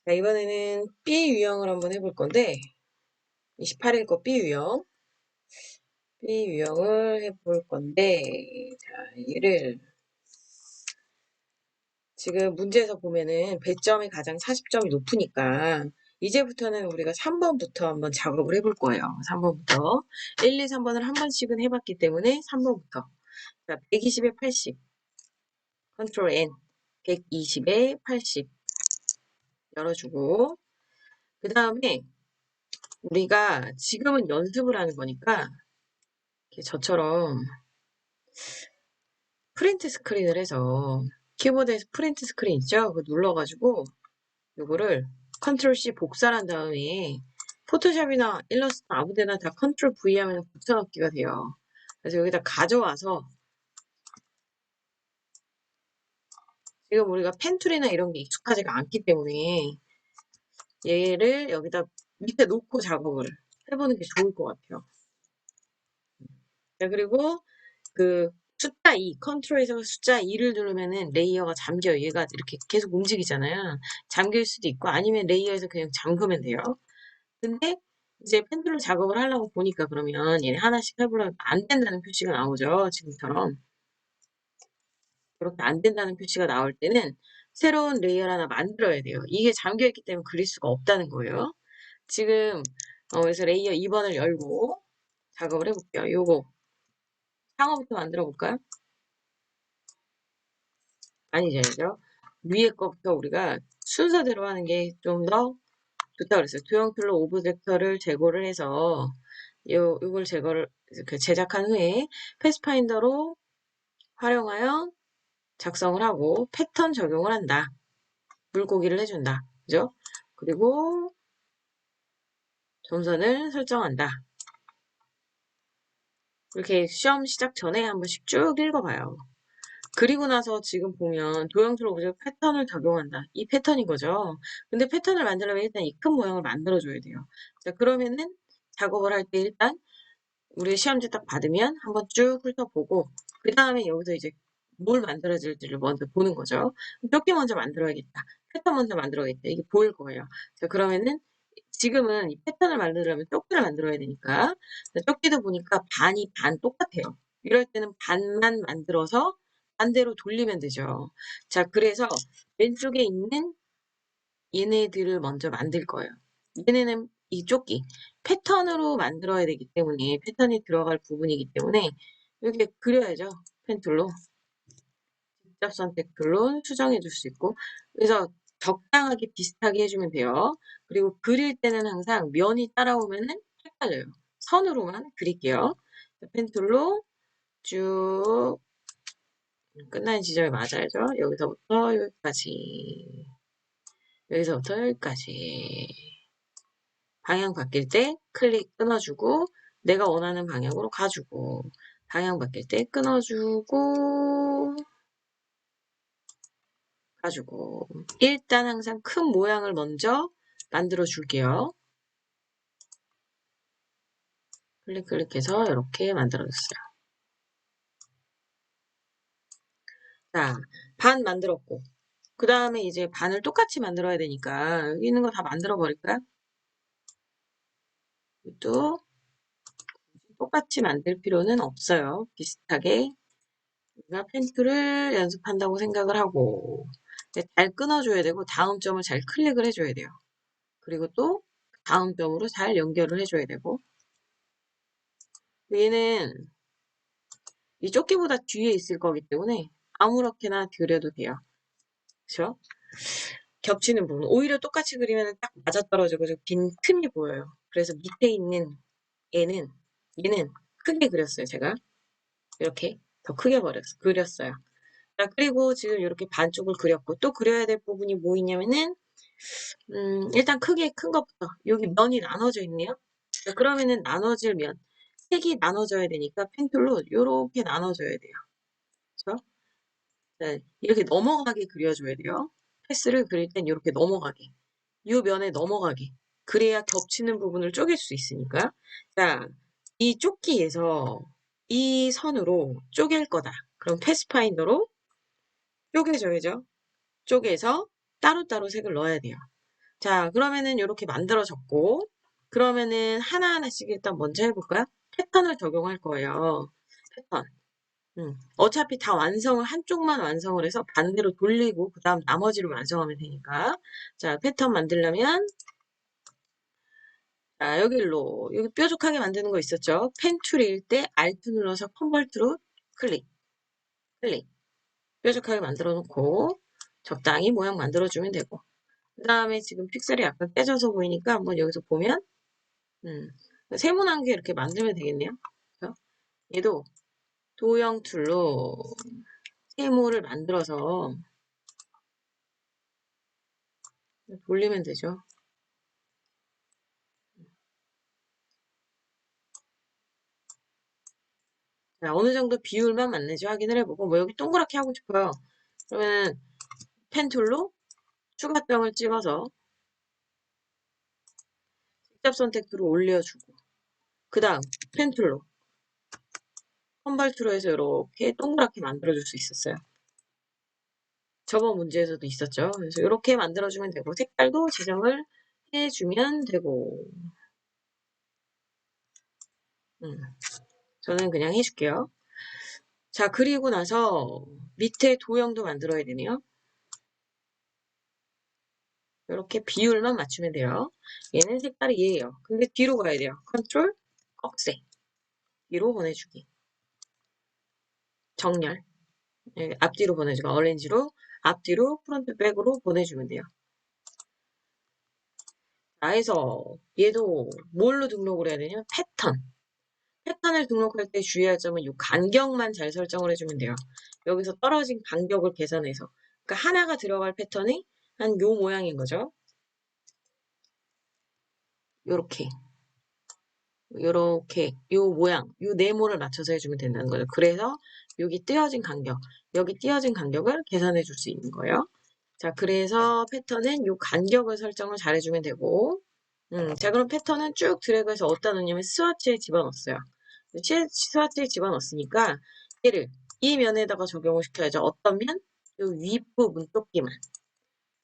자, 이번에는 B 유형을 한번 해볼 건데, 28일 거 B 유형. B 유형을 해볼 건데, 자, 얘를 지금 문제에서 보면은 배점이 가장 40점이 높으니까, 이제부터는 우리가 3번부터 한번 작업을 해볼 거예요. 3번부터. 1, 2, 3번을 한 번씩은 해봤기 때문에 3번부터. 자, 120에 80. 컨트롤 N. 120에 80. 열어주고. 그 다음에 우리가 지금은 연습을 하는 거니까, 이렇게 저처럼 프린트 스크린을 해서 키보드에서 프린트 스크린 있죠? 그거 눌러가지고 요거를 컨트롤 C 복사를 한 다음에 포토샵이나 일러스트 아무 데나 다 컨트롤 V 하면 붙여넣기가 돼요. 그래서 여기다 가져와서 지금 우리가 펜툴이나 이런 게 익숙하지가 않기 때문에 얘를 여기다 밑에 놓고 작업을 해보는 게 좋을 것 같아요. 자, 그리고 그 숫자 2, 컨트롤에서 숫자 2를 누르면은 레이어가 잠겨요. 얘가 이렇게 계속 움직이잖아요. 잠길 수도 있고 아니면 레이어에서 그냥 잠그면 돼요. 근데 이제 펜툴로 작업을 하려고 보니까 그러면 얘네 하나씩 해보려면 안 된다는 표시가 나오죠. 지금처럼. 그렇게 안 된다는 표시가 나올 때는 새로운 레이어를 하나 만들어야 돼요. 이게 잠겨있기 때문에 그릴 수가 없다는 거예요. 지금 그래서 레이어 2번을 열고 작업을 해볼게요. 요거 상어부터 만들어 볼까요? 아니죠. 위에 거부터 우리가 순서대로 하는 게 좀 더 좋다고 그랬어요. 도형 툴로 오브젝터를 제거를 해서 요걸 제거를 제작한 후에 패스파인더로 활용하여 작성을 하고 패턴 적용을 한다. 물고기를 해준다. 그죠? 그리고 점선을 설정한다. 이렇게 시험 시작 전에 한 번씩 쭉 읽어봐요. 그리고 나서 지금 보면 도형틀 오브젝트 패턴을 적용한다. 이 패턴인 거죠. 근데 패턴을 만들려면 일단 이 큰 모양을 만들어줘야 돼요. 자, 그러면은 작업을 할 때 일단 우리 시험지 딱 받으면 한번 쭉 훑어보고 그 다음에 여기서 이제 뭘 만들어질지를 먼저 보는 거죠. 조끼 먼저 만들어야겠다. 패턴 먼저 만들어야겠다. 이게 보일 거예요. 자, 그러면은 지금은 이 패턴을 만들려면 조끼를 만들어야 되니까 조끼도 보니까 반이 반 똑같아요. 이럴 때는 반만 만들어서 반대로 돌리면 되죠. 자, 그래서 왼쪽에 있는 얘네들을 먼저 만들 거예요. 얘네는 이 조끼 패턴으로 만들어야 되기 때문에 패턴이 들어갈 부분이기 때문에 이렇게 그려야죠. 펜툴로 직접 선택 툴로 수정해 줄 수 있고 그래서 적당하게 비슷하게 해주면 돼요. 그리고 그릴 때는 항상 면이 따라오면은 헷갈려요. 선으로만 그릴게요. 펜툴로 쭉 끝나는 지점에 맞아야죠. 여기서부터 여기까지 여기서부터 여기까지 방향 바뀔 때 클릭 끊어주고 내가 원하는 방향으로 가주고 방향 바뀔 때 끊어주고 가지고 일단 항상 큰 모양을 먼저 만들어 줄게요. 클릭해서 이렇게 만들어줬어요. 자, 반 만들었고 그 다음에 이제 반을 똑같이 만들어야 되니까 여기 있는 거 다 만들어 버릴까요? 또 똑같이 만들 필요는 없어요. 비슷하게 우리가 펜툴을 연습한다고 생각을 하고 잘 끊어줘야 되고 다음 점을 잘 클릭을 해줘야 돼요. 그리고 또 다음 점으로 잘 연결을 해줘야 되고 얘는 이 조끼보다 뒤에 있을 거기 때문에 아무렇게나 그려도 돼요. 그렇죠? 겹치는 부분. 오히려 똑같이 그리면 딱 맞아떨어지고 빈 틈이 보여요. 그래서 밑에 있는 얘는 크게 그렸어요. 제가 이렇게 더 크게 그렸어요. 자, 그리고 지금 이렇게 반쪽을 그렸고 또 그려야 될 부분이 뭐 있냐면은 일단 크게 큰 것부터 여기 면이 나눠져 있네요. 자, 그러면은 나눠질 면 색이 나눠져야 되니까 펜툴로 이렇게 나눠줘야 돼요. 그렇죠? 네, 이렇게 넘어가게 그려줘야 돼요. 패스를 그릴 땐 이렇게 넘어가게. 이 면에 넘어가게. 그래야 겹치는 부분을 쪼갤 수 있으니까. 자, 이 조끼에서 이 선으로 쪼갤 거다. 그럼 패스파인더로 쪼개줘야죠. 쪼개서 따로따로 색을 넣어야 돼요. 자, 그러면은 이렇게 만들어졌고, 그러면은 하나하나씩 일단 먼저 해볼까요? 패턴을 적용할 거예요. 패턴. 어차피 다 완성을, 한쪽만 완성을 해서 반대로 돌리고, 그 다음 나머지를 완성하면 되니까. 자, 패턴 만들려면, 자, 여기로, 여기 뾰족하게 만드는 거 있었죠? 펜 툴일 때 Alt 눌러서 컨버트로 클릭, 클릭. 뾰족하게 만들어 놓고, 적당히 모양 만들어주면 되고. 그 다음에 지금 픽셀이 약간 깨져서 보이니까 한번 여기서 보면, 음, 세모난 게 이렇게 만들면 되겠네요. 그래서 얘도 도형 툴로 세모를 만들어서 돌리면 되죠. 자, 어느 정도 비율만 맞는지 확인을 해보고, 뭐 여기 동그랗게 하고 싶어요. 그러면 펜 툴로 추가점을 찍어서 직접 선택으로 올려주고, 그 다음 펜 툴로 컨버트로 해서 이렇게 동그랗게 만들어줄 수 있었어요. 저번 문제에서도 있었죠. 그래서 이렇게 만들어주면 되고, 색깔도 지정을 해주면 되고, 음, 저는 그냥 해줄게요. 자, 그리고 나서 밑에 도형도 만들어야 되네요. 이렇게 비율만 맞추면 돼요. 얘는 색깔이 얘예요. 근데 뒤로 가야 돼요. 컨트롤, 꺽쇠. 뒤로 보내주기. 정렬. 예, 앞뒤로 보내주고, 어렌지로, 앞뒤로, 프론트, 백으로 보내주면 돼요. 자, 해서 얘도 뭘로 등록을 해야 되냐면 패턴. 패턴을 등록할 때 주의할 점은 이 간격만 잘 설정을 해주면 돼요. 여기서 떨어진 간격을 계산해서. 그러니까 하나가 들어갈 패턴이 한 요 모양인 거죠. 요렇게. 요렇게 요 모양, 요 네모를 맞춰서 해주면 된다는 거죠. 그래서 여기 띄어진 간격, 여기 띄어진 간격을 계산해 줄 수 있는 거예요. 자, 그래서 패턴은 요 간격을 설정을 잘 해주면 되고, 자, 그럼 패턴은 쭉 드래그해서 어디다 넣냐면 스와치에 집어넣었어요. 스와치에 집어넣었으니까 얘를 이 면에다가 적용을 시켜야죠. 어떤 면? 요 윗부분 조끼만.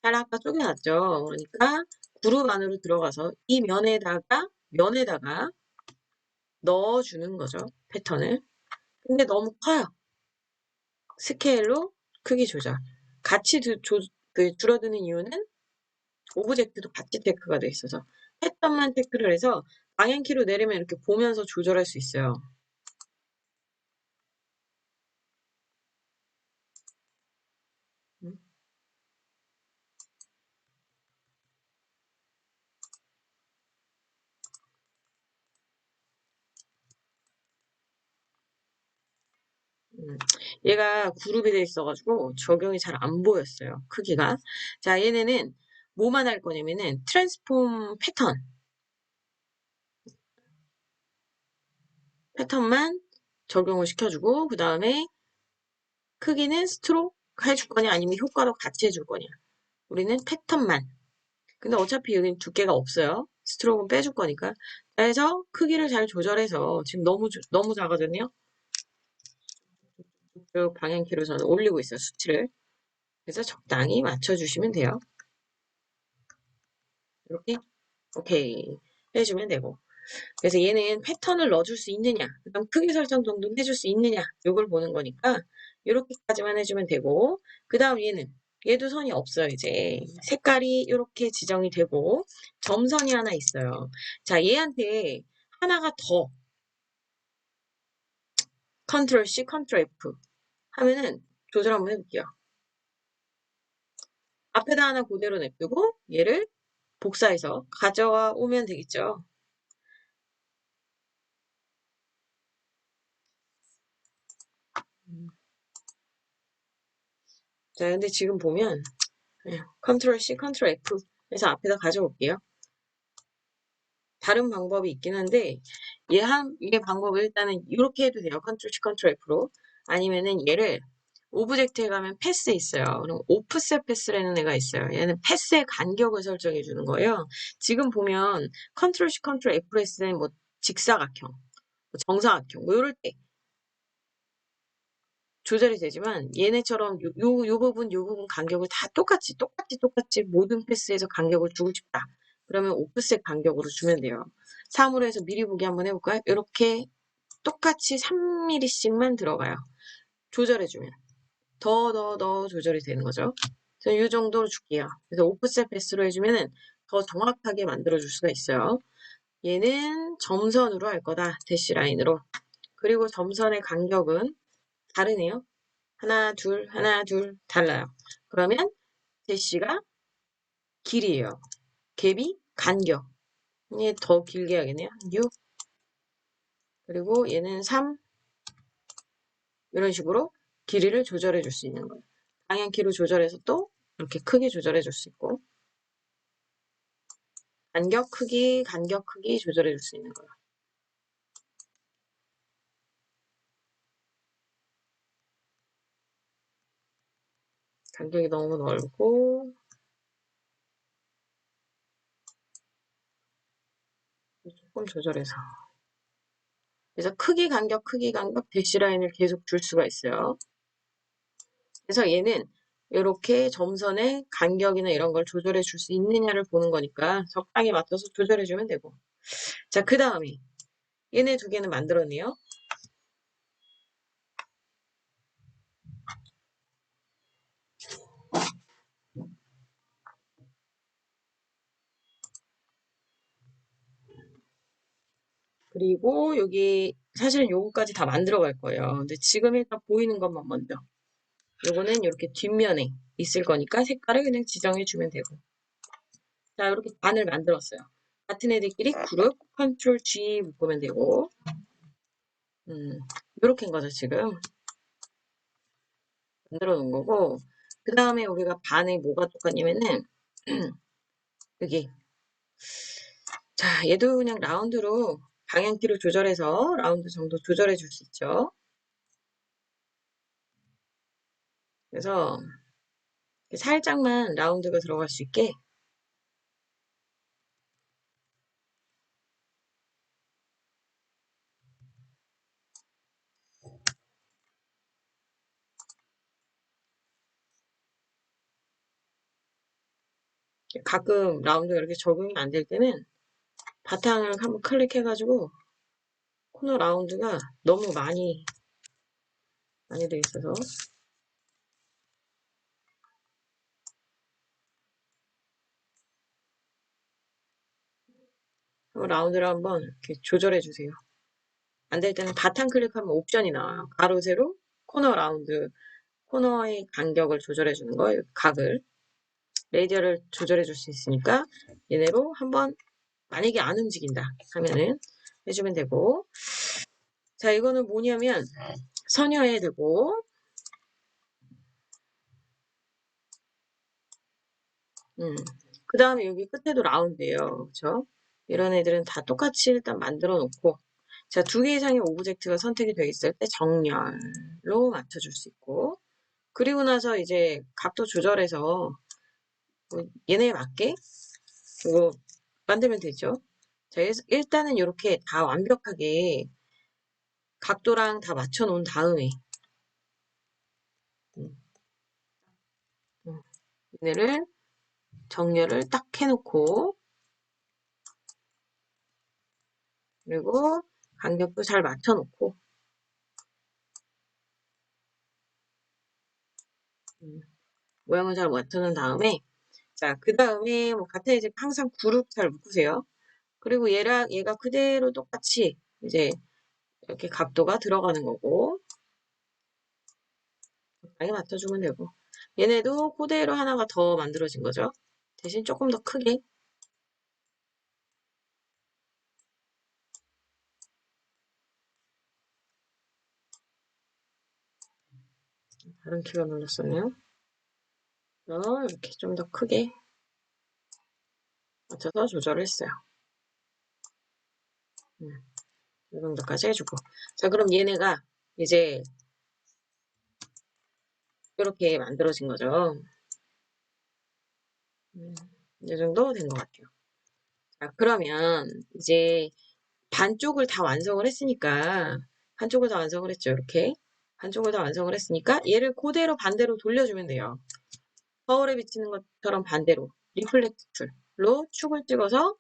잘 아까 쪼개놨죠. 그러니까 그룹 안으로 들어가서 이 면에다가 넣어주는 거죠. 패턴을. 근데 너무 커요. 스케일로 크기 조절. 같이 줄어드는 이유는 오브젝트도 같이 체크가 돼 있어서 패턴만 체크를 해서 방향키로 내리면 이렇게 보면서 조절할 수 있어요. 음, 음. 얘가 그룹이 돼 있어가지고 적용이 잘 안 보였어요. 크기가. 자, 얘네는 뭐만 할 거냐면은 트랜스폼 패턴만 적용을 시켜주고 그 다음에 크기는 스트로크 해줄 거냐 아니면 효과도 같이 해줄 거냐. 우리는 패턴만. 근데 어차피 여기 두께가 없어요. 스트로크는 빼줄 거니까. 그래서 크기를 잘 조절해서 지금 너무 작아졌네요. 쭉 방향키로 저는 올리고 있어요. 수치를. 그래서 적당히 맞춰주시면 돼요. 이렇게 오케이 해주면 되고. 그래서 얘는 패턴을 넣어줄 수 있느냐, 그다음 크기 설정 정도는 해줄 수 있느냐, 요걸 보는 거니까 이렇게까지만 해주면 되고, 그 다음 얘도 선이 없어요. 이제 색깔이 이렇게 지정이 되고 점선이 하나 있어요. 자, 얘한테 하나가 더 컨트롤 C, 컨트롤 F 하면은 조절 한번 해볼게요. 앞에다 하나 그대로 냅두고 얘를 복사해서 가져와 오면 되겠죠. 자, 근데 지금 보면 컨트롤 C, 컨트롤 F 해서 앞에다 가져올게요. 다른 방법이 있긴 한데 이게 방법을 일단은 이렇게 해도 돼요. 컨트롤 C, 컨트롤 F로. 아니면은 얘를 오브젝트에 가면 패스 있어요. 그럼 오프셋 패스라는 애가 있어요. 얘는 패스의 간격을 설정해 주는 거예요. 지금 보면 컨트롤 C, 컨트롤 F로 했을 때는 뭐 직사각형, 뭐 정사각형 뭐 이럴 때 조절이 되지만 얘네처럼 요 부분 간격을 다 똑같이 모든 패스에서 간격을 주고 싶다. 그러면 오프셋 간격으로 주면 돼요. 3으로 해서 미리 보기 한번 해볼까요? 이렇게 똑같이 3mm씩만 들어가요. 조절해주면. 더 조절이 되는 거죠. 그래서 이 정도로 줄게요. 그래서 오프셋 패스로 해주면은 더 정확하게 만들어줄 수가 있어요. 얘는 점선으로 할 거다. 대시라인으로. 그리고 점선의 간격은 다르네요. 하나, 둘, 달라요. 그러면 대시가 길이에요. 갭이 간격. 얘 더 길게 하겠네요. 6. 그리고 얘는 3. 이런 식으로 길이를 조절해 줄 수 있는 거예요. 방향키로 조절해서 또 이렇게 크게 조절해 줄 수 있고 간격 크기 조절해 줄 수 있는 거예요. 간격이 너무 넓고 조금 조절해서 그래서 크기 간격 대시라인을 계속 줄 수가 있어요. 그래서 얘는 이렇게 점선의 간격이나 이런 걸 조절해 줄 수 있느냐를 보는 거니까 적당히 맞춰서 조절해 주면 되고 자, 그 다음에 얘네 두 개는 만들었네요. 그리고 여기 사실은 요거까지 다 만들어 갈 거예요. 근데 지금 일단 보이는 것만 먼저. 요거는 이렇게 뒷면에 있을 거니까 색깔을 그냥 지정해 주면 되고. 자, 이렇게 반을 만들었어요. 같은 애들끼리 그룹 컨트롤 G 묶으면 되고. 이렇게인 거죠, 지금. 만들어 놓은 거고. 그 다음에 우리가 반에 뭐가 똑같냐면은, 여기. 자, 얘도 그냥 라운드로 방향키로 조절해서 라운드 정도 조절해 줄 수 있죠. 그래서 살짝만 라운드가 들어갈 수 있게 가끔 라운드가 이렇게 적용이 안 될 때는 바탕을 한번 클릭해가지고 코너 라운드가 너무 많이 돼 있어서 라운드를 한번 이렇게 조절해 주세요. 안 될 때는 바탕 클릭하면 옵션이 나와요. 가로, 세로, 코너 라운드, 코너의 간격을 조절해 주는 거예요. 각을. 레이디어를 조절해 줄 수 있으니까 얘네로 한번 만약에 안 움직인다 하면은 해주면 되고 자 이거는 뭐냐면 선여해 되고 그 다음에 여기 끝에도 라운드예요. 그쵸? 이런 애들은 다 똑같이 일단 만들어 놓고 자, 두 개 이상의 오브젝트가 선택이 되어 있을 때 정렬로 맞춰줄 수 있고 그리고 나서 이제 각도 조절해서 뭐 얘네에 맞게 이거 만들면 되죠. 자, 일단은 이렇게 다 완벽하게 각도랑 다 맞춰 놓은 다음에 음, 얘네를 정렬을 딱 해놓고 그리고 간격도 잘 맞춰놓고 모양을 잘 맞춰놓은 다음에 자, 그 다음에 뭐 같은 이제 항상 그룹 잘 묶으세요. 그리고 얘가 그대로 똑같이 이제 이렇게 각도가 들어가는 거고 적당히 맞춰주면 되고 얘네도 그대로 하나가 더 만들어진 거죠. 대신 조금 더 크게 다른 키가 눌렀었네요. 이렇게 좀 더 크게 맞춰서 조절을 했어요. 이 정도까지 해주고 자 그럼 얘네가 이제 이렇게 만들어진 거죠. 이 정도 된 것 같아요. 자, 그러면 이제 반쪽을 다 완성을 했으니까 한쪽을 다 완성을 했죠. 이렇게 반쪽을 다 완성을 했으니까 얘를 그대로 반대로 돌려주면 돼요. 거울에 비치는 것처럼 반대로 리플렉트 툴로 축을 찍어서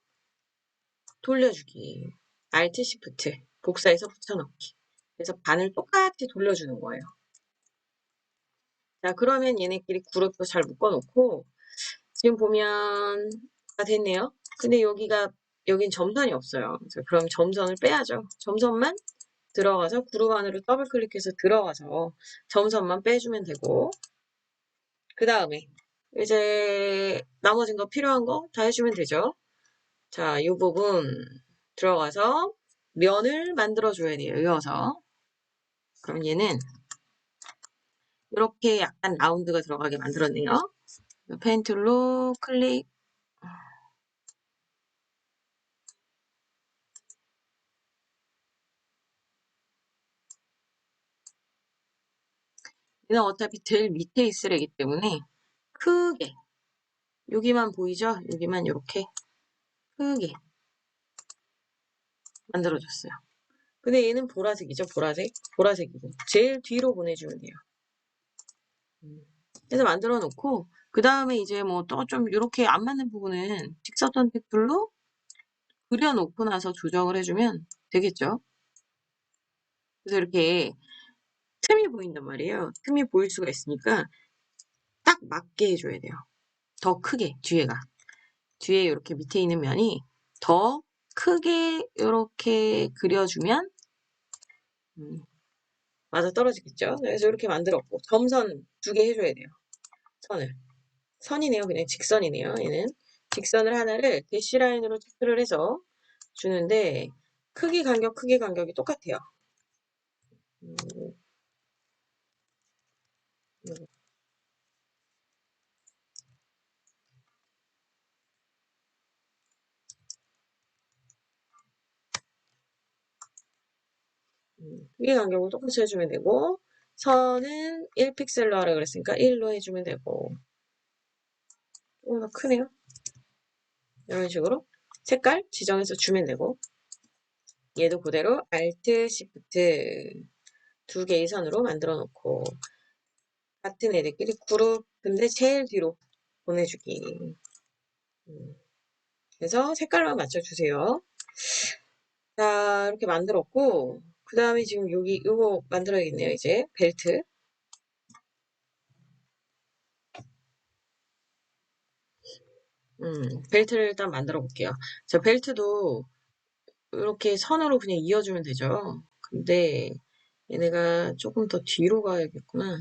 돌려주기. Alt Shift 복사해서 붙여넣기. 그래서 반을 똑같이 돌려주는 거예요. 자, 그러면 얘네끼리 그룹도 잘 묶어놓고 지금 보면 다 됐네요. 근데 여긴 점선이 없어요. 그럼 점선을 빼야죠. 점선만 들어가서 그룹 안으로 더블 클릭해서 들어가서 점선만 빼주면 되고 그 다음에 이제 나머진 거 필요한 거 다 해주면 되죠. 자, 이 부분 들어가서 면을 만들어 줘야 돼요. 이어서. 그럼 얘는 이렇게 약간 라운드가 들어가게 만들었네요. 펜 툴로 클릭. 얘는 어차피 제일 밑에 있으래기 때문에 크게 여기만 보이죠? 여기만 이렇게 크게 만들어줬어요. 근데 얘는 보라색이죠, 보라색. 보라색이고. 제일 뒤로 보내주면 돼요. 그래서 만들어 놓고, 그 다음에 이제 뭐 또 좀 이렇게 안 맞는 부분은 직접 선택 툴로 그려놓고 나서 조정을 해주면 되겠죠. 그래서 이렇게 틈이 보인단 말이에요. 틈이 보일 수가 있으니까 딱 맞게 해줘야 돼요. 더 크게, 뒤에가. 뒤에 이렇게 밑에 있는 면이 더 크게 이렇게 그려주면 맞아 떨어지겠죠. 그래서 이렇게 만들었고 점선 2개 해줘야 돼요. 선을. 선이네요. 그냥 직선이네요. 얘는 직선을 하나를 대시라인으로 체크를 해서 주는데 크기 간격이 똑같아요. 음, 크기 간격을 똑같이 해주면 되고 선은 1픽셀로 하라 그랬으니까 1로 해주면 되고 조금 더 크네요. 이런 식으로 색깔 지정해서 주면 되고 얘도 그대로 Alt Shift 2개의 선으로 만들어 놓고 같은 애들끼리 그룹 근데 제일 뒤로 보내주기. 그래서 색깔만 맞춰주세요. 자, 이렇게 만들었고 그 다음에 지금 여기 이거 만들어야겠네요. 이제 벨트. 벨트를 일단 만들어 볼게요. 자, 벨트도 이렇게 선으로 그냥 이어주면 되죠. 근데 얘네가 조금 더 뒤로 가야겠구나.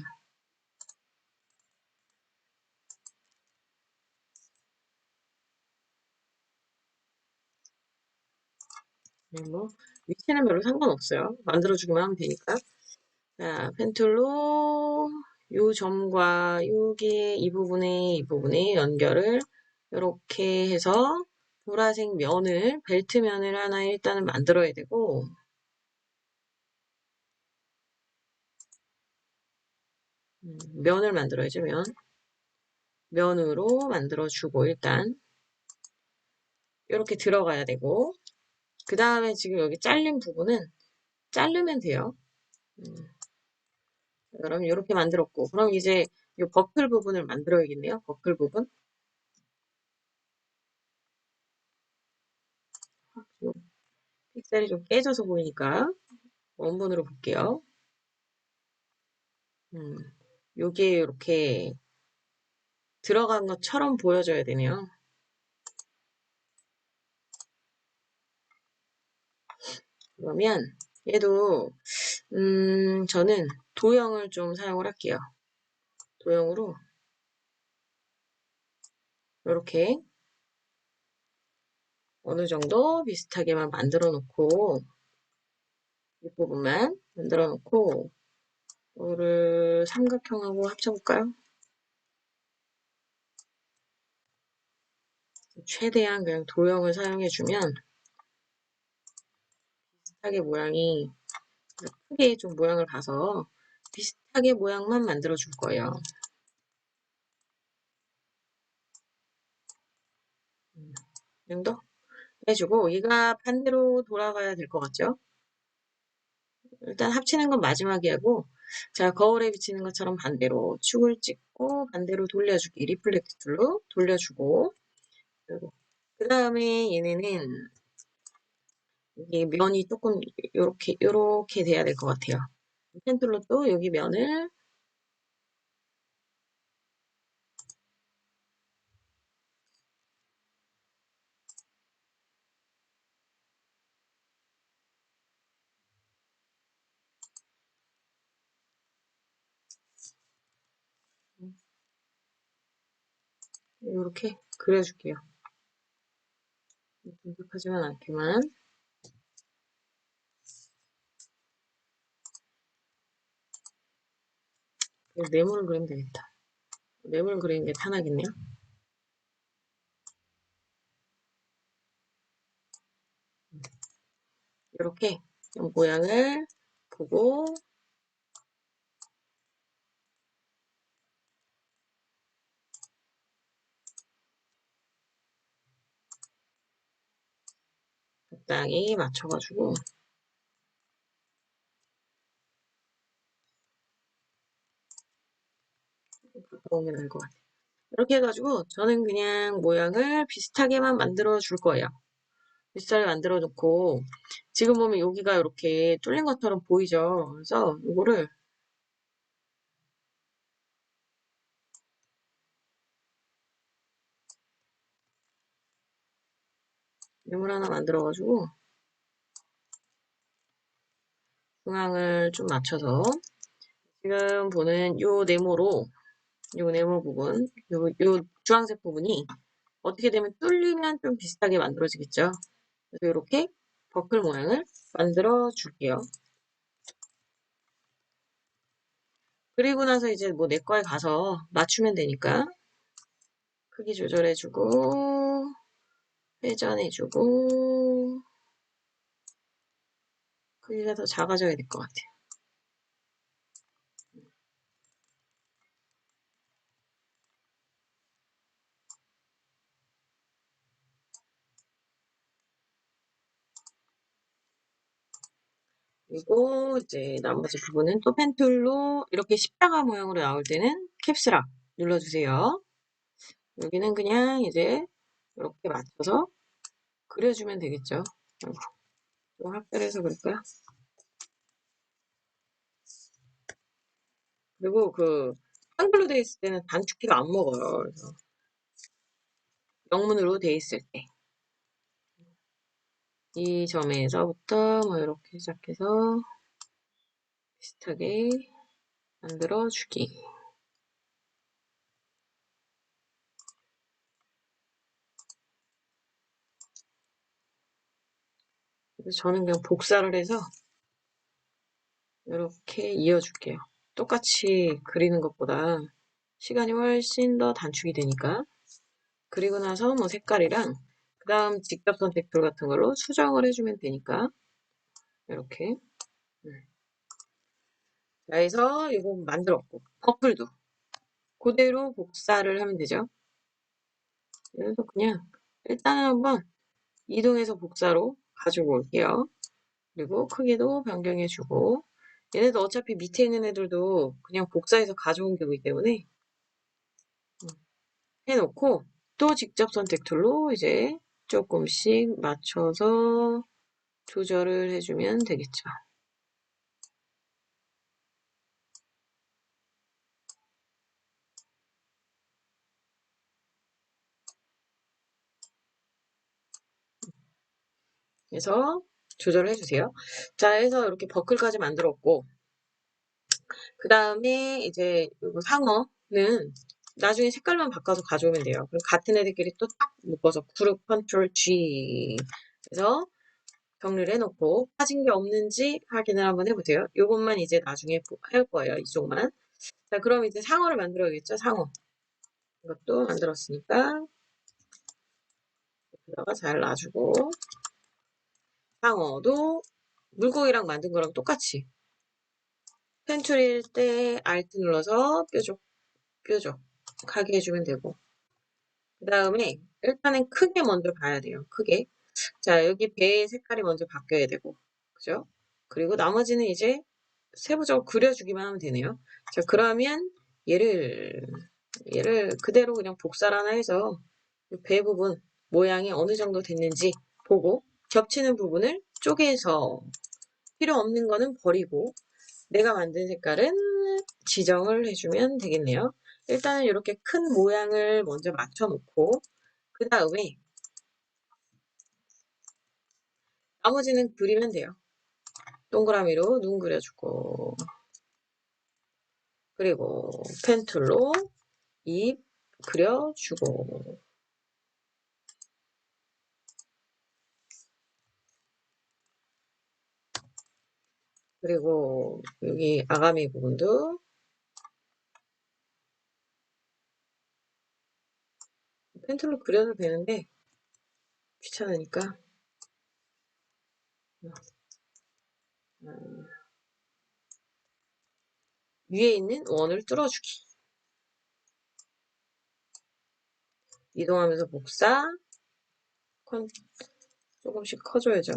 뭐 위치는 별로 상관없어요. 만들어주기만 하면 되니까. 자, 펜툴로 요 점과 여기 이 부분에 연결을 이렇게 해서 보라색 면을 벨트 면을 하나 일단은 만들어야 되고 면을 만들어야죠. 면으로 만들어주고 일단 이렇게 들어가야 되고 그 다음에 지금 여기 잘린 부분은 자르면 돼요. 그럼 이렇게 만들었고 그럼 이제 이 버클 부분을 만들어야겠네요. 버클 부분. 픽셀이 좀 깨져서 보이니까 원본으로 볼게요. 요게 이렇게 들어간 것처럼 보여져야 되네요. 그러면 얘도 저는 도형을 좀 사용을 할게요. 도형으로 이렇게 어느 정도 비슷하게만 만들어 놓고 이 부분만 만들어 놓고 이거를 삼각형하고 합쳐볼까요? 최대한 그냥 도형을 사용해주면 비슷하게 모양이 크게 좀 모양을 봐서 비슷하게 모양만 만들어 줄 거예요. 이 정도 해주고 얘가 반대로 돌아가야 될 것 같죠? 일단 합치는 건 마지막에 하고 자, 거울에 비치는 것처럼 반대로 축을 찍고 반대로 돌려주기. 리플렉트 툴로 돌려주고. 그 다음에 얘네는 이게 면이 조금 요렇게 돼야 될 것 같아요. 펜 툴로 또 여기 면을 요렇게 그려줄게요. 분석하지만 않지만 네모를 그리면 되겠다. 네모를 그리는 게 편하겠네요. 이렇게 모양을 보고 적당히 맞춰가지고 바꿔온 게 나을 것 같아요. 이렇게 해가지고 저는 그냥 모양을 비슷하게만 만들어 줄 거예요. 비슷하게 만들어 놓고 지금 보면 여기가 이렇게 뚫린 것처럼 보이죠. 그래서 이거를 네모를 하나 만들어가지고 중앙을 좀 맞춰서 지금 보는 요 네모 부분, 요 주황색 부분이 어떻게 되면 뚫리면 좀 비슷하게 만들어지겠죠. 그래서 이렇게 버클 모양을 만들어 줄게요. 그리고 나서 이제 뭐 내과에 가서 맞추면 되니까 크기 조절해주고 회전해주고 크기가 더 작아져야 될 것 같아요. 그리고 이제 나머지 부분은 또 펜툴로 이렇게 십자가 모양으로 나올 때는 캡스락 눌러주세요. 여기는 그냥 이제 이렇게 맞춰서 그려주면 되겠죠. 아이고, 좀 확대해서 그럴까요? 그리고 그 한글로 돼 있을 때는 단축키가 안 먹어요. 그래서 영문으로 돼 있을 때 이 점에서부터 뭐 이렇게 시작해서 비슷하게 만들어 주기. 그래서 저는 그냥 복사를 해서 이렇게 이어줄게요. 똑같이 그리는 것보다 시간이 훨씬 더 단축이 되니까. 그리고 나서 뭐 색깔이랑 그 다음 직접 선택 툴 같은 걸로 수정을 해주면 되니까 이렇게. 자, 해서 이거 만들었고 버플도 그대로 복사를 하면 되죠. 그래서 그냥 일단은 한번 이동해서 복사로 가지고 올게요. 그리고 크기도 변경해주고 얘네도 어차피 밑에 있는 애들도 그냥 복사해서 가져온 거기 때문에 해놓고 또 직접 선택 툴로 이제 조금씩 맞춰서 조절을 해주면 되겠죠. 그래서 조절을 해주세요. 자, 해서 이렇게 버클까지 만들었고 그 다음에 이제 이거 상어는 나중에 색깔만 바꿔서 가져오면 돼요. 그럼 같은 애들끼리 또 딱 묶어서 그룹 컨트롤 G 그래서 정리를 해놓고 빠진 게 없는지 확인을 한번 해보세요. 이것만 이제 나중에 할 거예요. 이쪽만. 자, 그럼 이제 상어를 만들어야겠죠? 상어. 이것도 만들었으니까 여기다가 잘 놔주고 상어도 물고기랑 만든 거랑 똑같이 펜툴일 때 Alt 눌러서 뾰족하게 해주면 되고 그 다음에 일단은 크게 먼저 봐야 돼요. 크게. 자, 여기 배의 색깔이 먼저 바뀌어야 되고 그죠? 그리고 나머지는 이제 세부적으로 그려주기만 하면 되네요. 자, 그러면 얘를 그대로 그냥 복사를 하나 해서 배 부분 모양이 어느 정도 됐는지 보고 겹치는 부분을 쪼개서 필요 없는 거는 버리고 내가 만든 색깔은 지정을 해주면 되겠네요. 일단은 이렇게 큰 모양을 먼저 맞춰놓고 그 다음에 나머지는 그리면 돼요. 동그라미로 눈 그려주고 그리고 펜툴로 입 그려주고 그리고 여기 아가미 부분도 펜툴로 그려도 되는데 귀찮으니까 위에 있는 원을 뚫어주기. 이동하면서 복사, 조금씩 커줘야죠.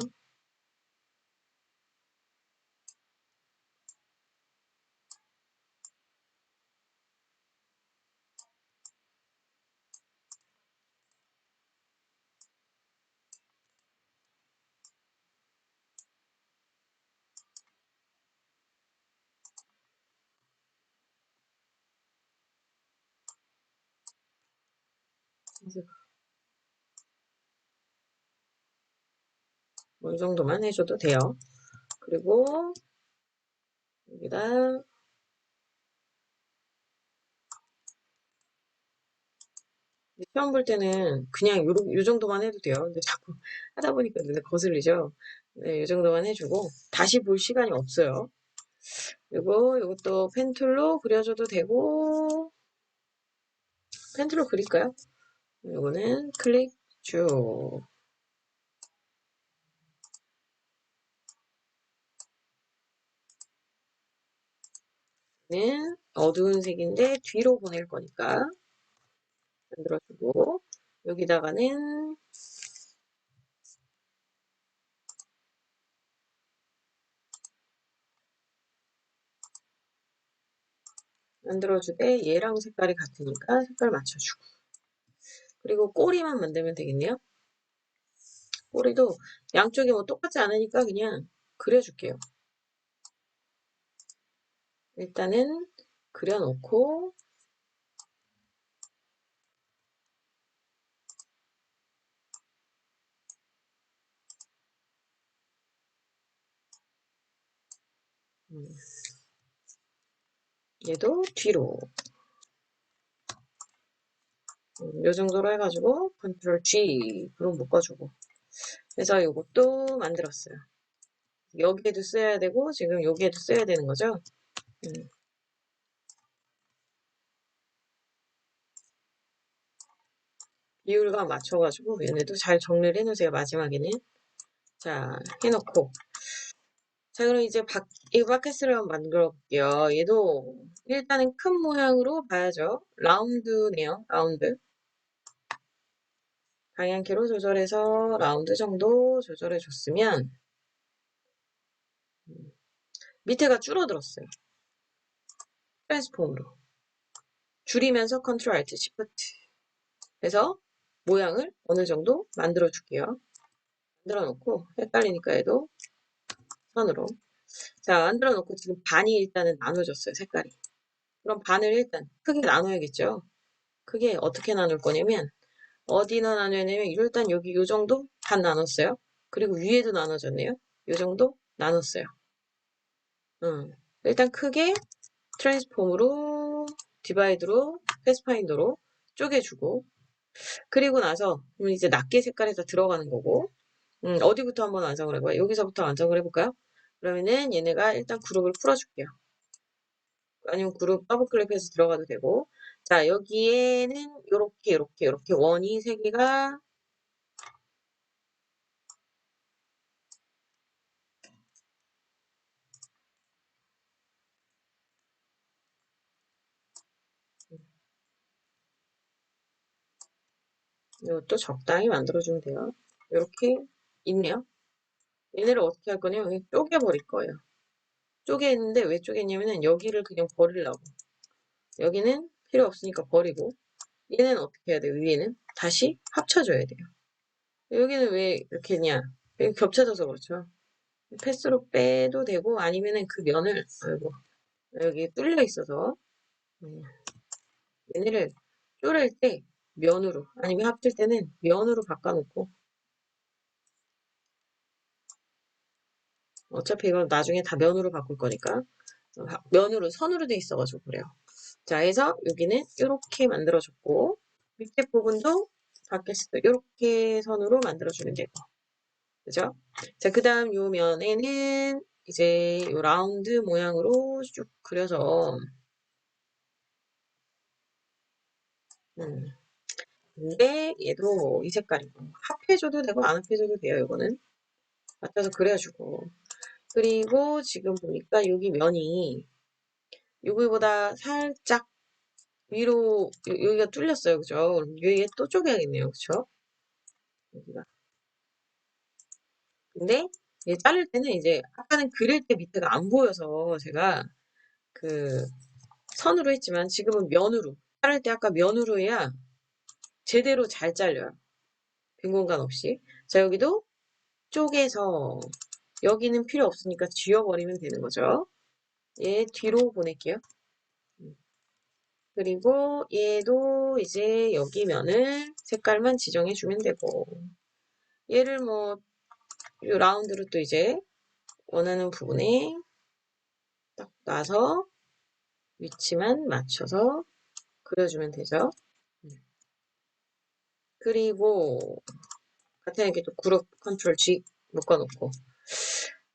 뭐이 정도만 해줘도 돼요. 그리고 여기다 처음 볼 때는 그냥 요 정도만 해도 돼요. 근데 자꾸 하다 보니까 눈에 거슬리죠. 네, 요 정도만 해주고 다시 볼 시간이 없어요. 그리고 이것도 펜툴로 그려줘도 되고 펜툴로 그릴까요? 요거는 클릭 쭉. 는 어두운 색인데 뒤로 보낼 거니까 만들어주고 여기다가는 만들어주되 얘랑 색깔이 같으니까 색깔 맞춰주고 그리고 꼬리만 만들면 되겠네요. 꼬리도 양쪽이 뭐 똑같지 않으니까 그냥 그려줄게요. 일단은 그려놓고 얘도 뒤로 요 정도로 해가지고 컨트롤 G 그럼 묶어주고 그래서 이것도 만들었어요. 여기에도 써야 되고 지금 여기에도 써야 되는 거죠. 비율과 맞춰가지고 얘네도 잘 정리를 해놓으세요. 마지막에는 자 해놓고 자 그럼 이제 이 바켓을 한번 만들어 볼게요. 얘도 일단은 큰 모양으로 봐야죠. 라운드네요. 라운드 방향키로 조절해서 라운드 정도 조절해 줬으면 밑에가 줄어들었어요. 트랜스폼으로 줄이면서 컨트롤 알트 시프트 해서 모양을 어느 정도 만들어 줄게요. 만들어 놓고 헷갈리니까 얘도 선으로 자 만들어 놓고 지금 반이 일단은 나눠졌어요. 색깔이 그럼 반을 일단 크게 나눠야겠죠. 크게 어떻게 나눌 거냐면 어디나 나누냐면 일단 여기 요 정도 반 나눴어요. 그리고 위에도 나눠졌네요. 요 정도 나눴어요. 일단 크게 트랜스폼으로 디바이드로 패스파인더로 쪼개주고 그리고 나서 이제 낱개 색깔에다 들어가는 거고 어디부터 한번 완성을 해봐요. 여기서부터 완성을 해볼까요? 그러면은 얘네가 일단 그룹을 풀어줄게요. 아니면 그룹 더블 클릭해서 들어가도 되고 자 여기에는 요렇게 원이 3개가 이것도 적당히 만들어주면 돼요. 이렇게 있네요. 얘네를 어떻게 할 거냐면 그냥 쪼개버릴 거예요. 쪼개는데 왜 쪼갰냐면은 여기를 그냥 버리려고. 여기는 필요 없으니까 버리고 얘는 어떻게 해야 돼요? 위에는 다시 합쳐줘야 돼요. 여기는 왜 이렇게 했냐? 여기 겹쳐져서 그렇죠. 패스로 빼도 되고 아니면은 그 면을 아이고 여기 뚫려 있어서 얘네를 쪼를 때 면으로 아니면 합칠 때는 면으로 바꿔놓고 어차피 이건 나중에 다 면으로 바꿀 거니까 면으로 선으로 돼 있어가지고 그래요. 자, 해서 여기는 이렇게 만들어줬고 밑에 부분도 바뀌었을 이렇게 선으로 만들어주면 되고 그죠? 자, 그 다음 요 면에는 이제 요 라운드 모양으로 쭉 그려서 음, 근데 얘도 이 색깔이고 합해줘도 되고 안 합해줘도 돼요. 이거는 맞춰서 그려주고 그리고 지금 보니까 여기 면이 여기보다 살짝 위로 여기가 뚫렸어요. 그죠? 그럼 여기에 또 쪼개야겠네요. 그쵸? 여기가. 근데 얘 자를 때는 이제 아까는 그릴 때 밑에가 안 보여서 제가 그 선으로 했지만 지금은 면으로 자를 때 아까 면으로 해야 제대로 잘 잘려요. 빈 공간 없이. 자, 여기도 쪼개서 여기는 필요 없으니까 지워버리면 되는 거죠. 얘 뒤로 보낼게요. 그리고 얘도 이제 여기 면을 색깔만 지정해주면 되고 얘를 뭐 이 라운드로 또 이제 원하는 부분에 딱 놔서 위치만 맞춰서 그려주면 되죠. 그리고 같은 이렇게 또 그룹 컨트롤 G 묶어놓고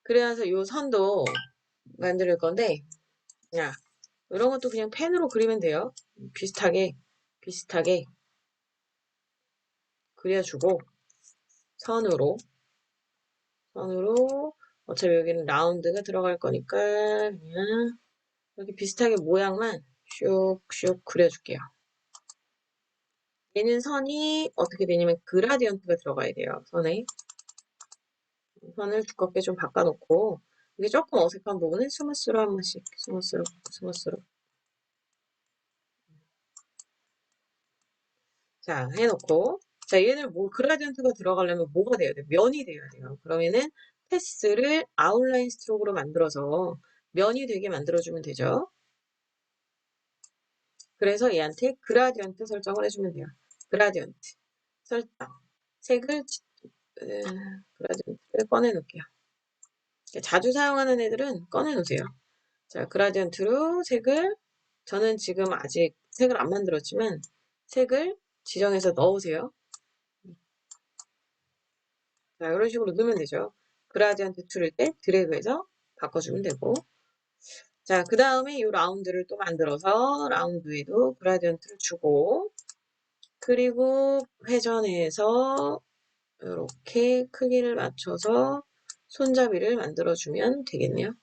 그래서 이 선도 만들 건데 야 이런 것도 그냥 펜으로 그리면 돼요. 비슷하게 그려주고 선으로 어차피 여기는 라운드가 들어갈 거니까 그냥 이렇게 비슷하게 모양만 슉슉 그려줄게요. 얘는 선이 어떻게 되냐면 그라디언트가 들어가야 돼요. 선을 두껍게 좀 바꿔놓고 이게 조금 어색한 부분은 스무스로 한 번씩 스무스로 자 해놓고 자 얘는 뭐 그라디언트가 들어가려면 뭐가 돼야 돼요? 면이 돼야 돼요. 그러면은 패스를 아웃라인 스트로크로 만들어서 면이 되게 만들어주면 되죠. 그래서 얘한테 그라디언트 설정을 해주면 돼요. 그라디언트 설정 색을 그라디언트를 꺼내놓을게요. 자주 사용하는 애들은 꺼내놓으세요. 자, 그라디언트로 색을 저는 지금 아직 색을 안 만들었지만 색을 지정해서 넣으세요. 자, 이런 식으로 넣으면 되죠. 그라디언트 툴일 때 드래그해서 바꿔주면 되고 자, 그 다음에 이 라운드를 또 만들어서 라운드에도 그라디언트를 주고 그리고 회전해서 이렇게 크기를 맞춰서 손잡이를 만들어주면 되겠네요.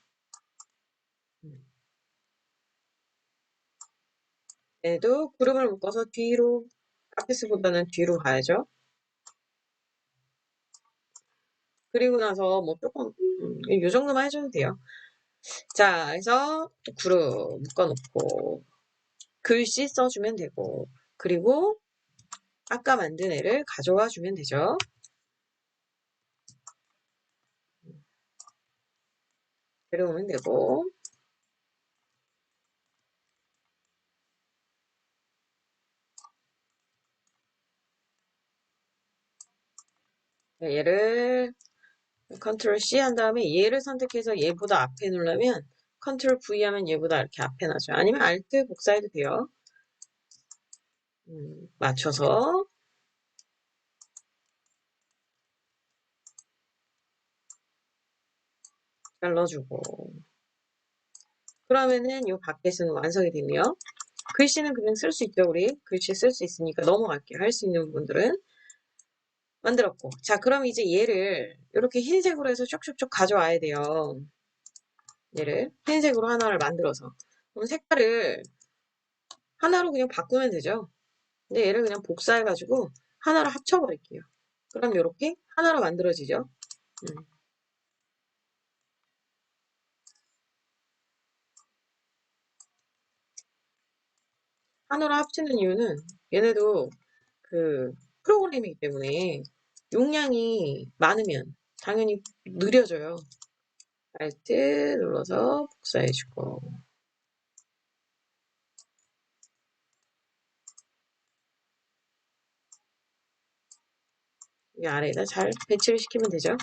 얘도 구름을 묶어서 뒤로 카피스보다는 뒤로 가야죠. 그리고 나서 뭐 조금 이 정도만 해줘도 돼요. 자, 그래서 또 구름 묶어놓고 글씨 써주면 되고 그리고 아까 만든 애를 가져와 주면 되죠. 데려오면 되고 얘를 컨트롤 C 한 다음에 얘를 선택해서 얘보다 앞에 놓으려면 컨트롤 V 하면 얘보다 이렇게 앞에 놔줘요. 아니면 알트 복사해도 돼요. 맞춰서 잘라주고 그러면은 요 밖에서는 완성이 되네요. 글씨는 그냥 쓸 수 있죠. 우리 글씨 쓸 수 있으니까 넘어갈게요. 할 수 있는 분들은 만들었고 자 그럼 이제 얘를 이렇게 흰색으로 해서 쭉쭉쭉 가져와야 돼요. 얘를 흰색으로 하나를 만들어서 그럼 색깔을 하나로 그냥 바꾸면 되죠. 근데 얘를 그냥 복사해가지고 하나로 합쳐버릴게요. 그럼 이렇게 하나로 만들어지죠. 음. 하나로 합치는 이유는 얘네도 그 프로그램이기 때문에 용량이 많으면 당연히 느려져요. Alt 눌러서 복사해주고 이 아래에다 잘 배치를 시키면 되죠.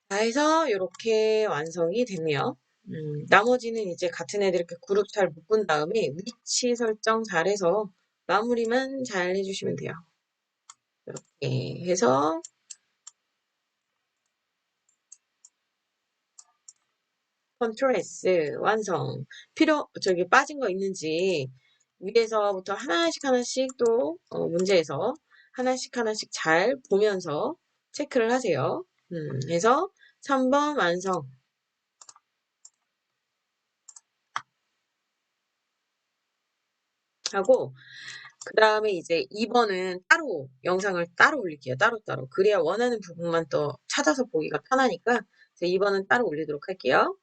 다 해서 이렇게 완성이 됐네요. 나머지는 이제 같은 애들 이렇게 그룹 잘 묶은 다음에 위치 설정 잘해서 마무리만 잘 해주시면 돼요. 이렇게 해서 컨트롤 S 완성. 저기 빠진 거 있는지 위에서부터 하나씩 하나씩 또 문제에서 하나씩 하나씩 잘 보면서 체크를 하세요. 해서 3번 완성. 하고 그 다음에 이제 2번은 따로 영상을 따로 올릴게요. 따로따로. 그래야 원하는 부분만 또 찾아서 보기가 편하니까 2번은 따로 올리도록 할게요.